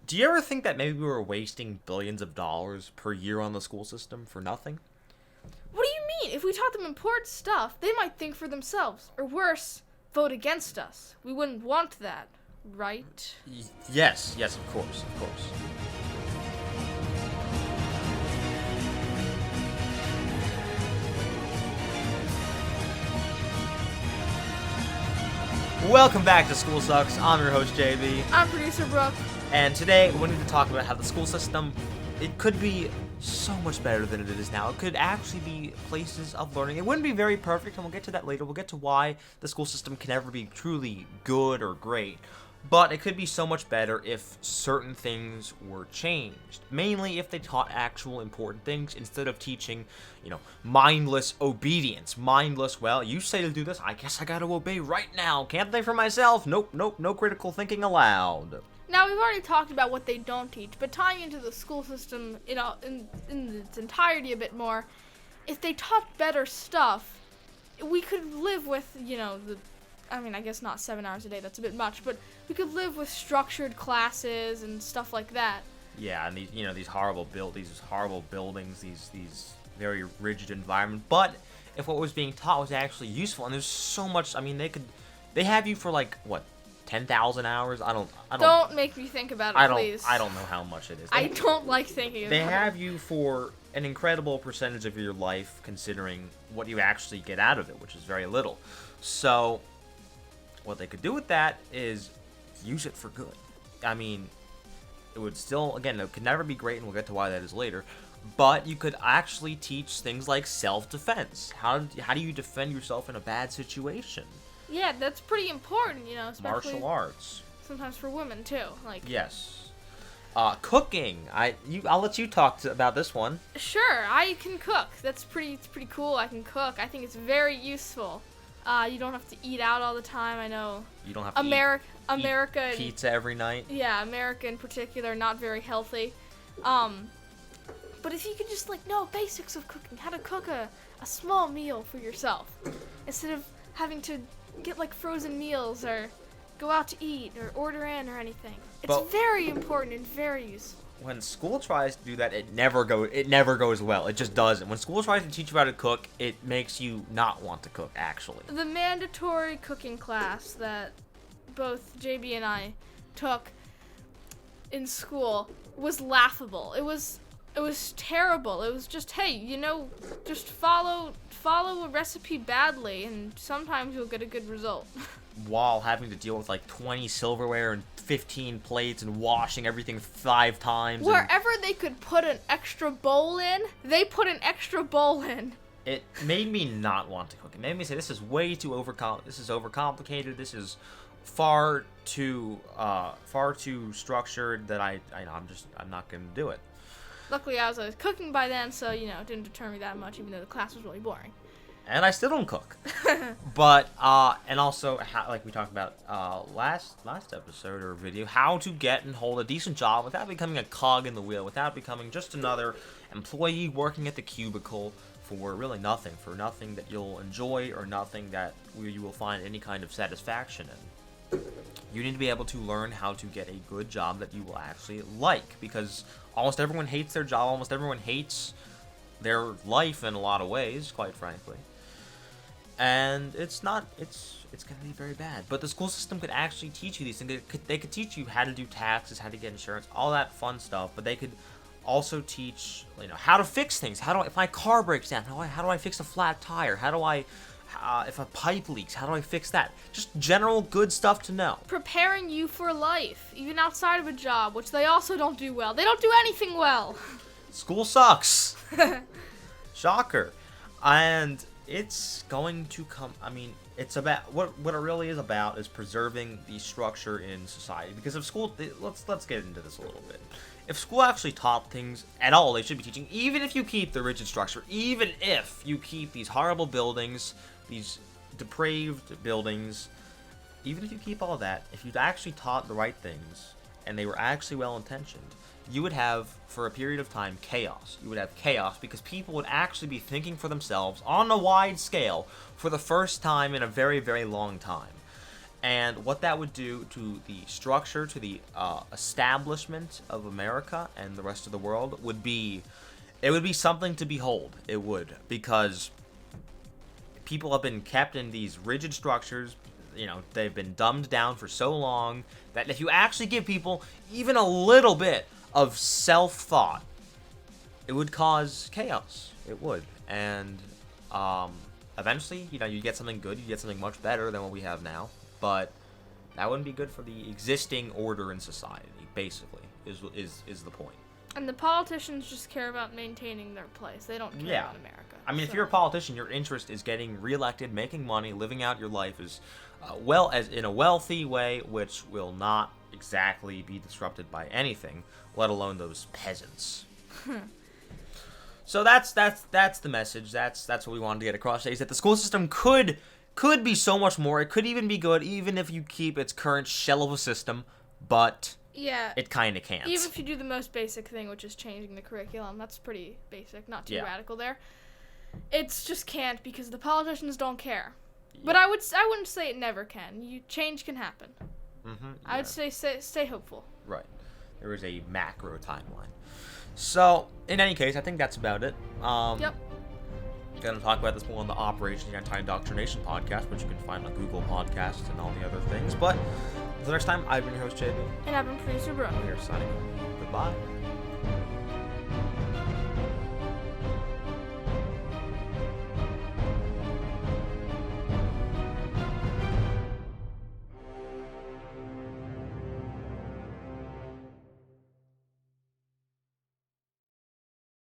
Do you ever think that maybe we were wasting billions of dollars per year on the school system for nothing? What do you mean? If we taught them important stuff, they might think for themselves. Or worse, vote against us. We wouldn't want that, right? Yes, of course. Welcome back to School Sucks. I'm your host, JB. I'm producer Brooke. And today, we need to talk about how the school system, it could be so much better than it is now. It could actually be places of learning. It wouldn't be very perfect, and we'll get to that later. We'll get to why the school system can never be truly good or great. But it could be so much better if certain things were changed. Mainly if they taught actual important things instead of teaching, mindless obedience. Mindless, well, you say to do this, I guess I gotta obey right now. Can't think for myself. Nope, no critical thinking allowed. Now, we've already talked about what they don't teach, but tying into the school system in its entirety a bit more, if they taught better stuff, we could live with, I guess not 7 hours a day, that's a bit much, but we could live with structured classes and stuff like that. Yeah, and these horrible buildings, these very rigid environment. But if what was being taught was actually useful, and there's so much, they have you for 10,000 hours? I don't make me think about it, please. I don't know how much it is. I don't like thinking about it. They have you for an incredible percentage of your life, considering what you actually get out of it, which is very little. So, what they could do with that is use it for good. It would still, again, it could never be great, and we'll get to why that is later. But you could actually teach things like self-defense. How do you defend yourself in a bad situation? Yeah, that's pretty important, especially martial arts. Sometimes for women too, Yes. Cooking. I'll let you talk about this one. Sure, I can cook. It's pretty cool. I can cook. I think it's very useful. You don't have to eat out all the time. I know. You don't have to America eat pizza every night. Yeah, America in particular, not very healthy. But if you could just know basics of cooking, how to cook a small meal for yourself, instead of having to get frozen meals or go out to eat or order in or anything. It's very important and very useful. When school tries to do that, it never goes well. It just doesn't. When school tries to teach you how to cook, it makes you not want to cook, actually. The mandatory cooking class that both JB and I took in school was laughable. It was terrible. It was just, hey, just follow a recipe badly, and sometimes you'll get a good result. While having to deal with 20 silverware and 15 plates and washing everything 5 times. Wherever they could put an extra bowl in, they put an extra bowl in. It made me not want to cook. It made me say, this is way too overcomplicated. This is far too structured that I'm not going to do it. Luckily, I was cooking by then, so, it didn't deter me that much, even though the class was really boring. And I still don't cook. But, and also, like we talked about last episode or video, how to get and hold a decent job without becoming a cog in the wheel, without becoming just another employee working at the cubicle for really nothing, that you'll enjoy or nothing that you will find any kind of satisfaction in. You need to be able to learn how to get a good job that you will actually like, because almost everyone hates their job, almost everyone hates their life in a lot of ways, quite frankly. And it's going to be very bad. But the school system could actually teach you these things. They could teach you how to do taxes, how to get insurance, all that fun stuff. But they could also teach, how to fix things. If my car breaks down, how do I fix a flat tire? If a pipe leaks, how do I fix that? Just general good stuff to know. Preparing you for life, even outside of a job, which they also don't do well. They don't do anything well. School sucks. Shocker. And it's going to come, it's about, what it really is about is preserving the structure in society. Because if school, let's get into this a little bit. If school actually taught things at all, they should be teaching, even if you keep the rigid structure, even if you keep these horrible buildings, these depraved buildings, even if you keep all that, if you'd actually taught the right things, and they were actually well-intentioned, you would have, for a period of time, chaos. You would have chaos because people would actually be thinking for themselves on a wide scale for the first time in a very, very long time. And what that would do to the structure, to the establishment of America and the rest of the world would be, it would be something to behold. It would, because people have been kept in these rigid structures. You know, they've been dumbed down for so long that if you actually give people even a little bit of self-thought, it would cause chaos. It would. And eventually, you know, you get something good, you get something much better than what we have now. But that wouldn't be good for the existing order in society, basically, is the point. And the politicians just care about maintaining their place. They don't care about America. I mean, if you're a politician, your interest is getting reelected, making money, living out your life as well as in a wealthy way, which will not exactly be disrupted by anything, let alone those peasants. So that's the message. That's what we wanted to get across today, is that the school system could be so much more. It could even be good, even if you keep its current shell of a system, but yeah, it kind of can't. Even if you do the most basic thing, which is changing the curriculum, that's pretty basic, not too radical there. It's just can't, because the politicians don't care. Yeah. But I wouldn't say it never can. Change can happen. I would say stay hopeful. Right. There is a macro timeline. So, in any case, I think that's about it. Yep. Going to talk about this more on the Operation Anti-Indoctrination podcast, which you can find on Google Podcasts and all the other things. But until next time, I've been your host, JB. And I've been producer, Bro. We are signing off. Goodbye.